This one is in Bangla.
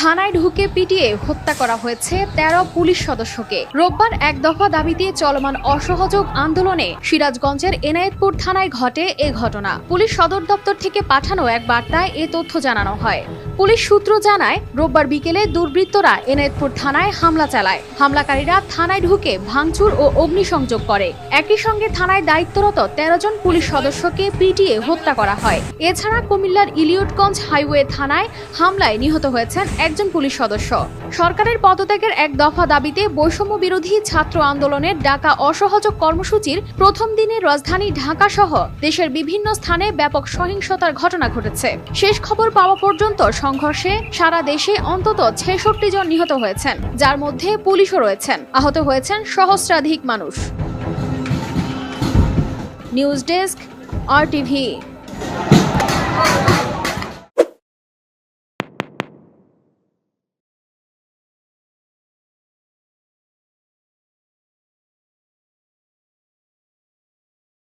থানায় ঢুকে পিটিয়ে হত্যা করা হয়েছে ১৩ পুলিশ সদস্যকে। রোববার এক দফা দাবিতে চলমান অসহযোগ আন্দোলনে সিরাজগঞ্জের এনায়েতপুর থানায় ঘটে এ ঘটনা। পুলিশ সদর দপ্তর থেকে পাঠানো এক বার্তায় এ তথ্য জানানো হয়। পুলিশ সূত্র জানায়, রোববার বিকেলে দুর্বৃত্তরা এনায়েতপুর থানায় হামলা চালায়। হামলাকারীরা থানায় ঢুকে ভাঙচুর ও অগ্নিসংযোগ করে। একই সঙ্গে থানায় দায়িত্বরত ১৩ জন পুলিশ সদস্যকে পিটিয়ে হত্যা করা হয়। এছাড়া কুমিল্লার ইলিয়টগঞ্জ হাইওয়ে থানায় হামলায় নিহত হয়েছেন একজন পুলিশ সদস্য। সরকারের পদত্যাগের এক দফা দাবিতে বৈষম্য বিরোধী ছাত্র আন্দোলনের ডাকা অসহযোগ কর্মসূচির প্রথম দিনে রাজধানী ঢাকা সহ দেশের বিভিন্ন স্থানে ব্যাপক সহিংসতার ঘটনা ঘটেছে। শেষ খবর পাওয়া পর্যন্ত সংঘর্ষে সারা দেশে অন্তত ৬৬ জন নিহত হয়েছেন, যার মধ্যে পুলিশও রয়েছেন। আহত হয়েছেন সহস্রাধিক মানুষ। News desk, RTV।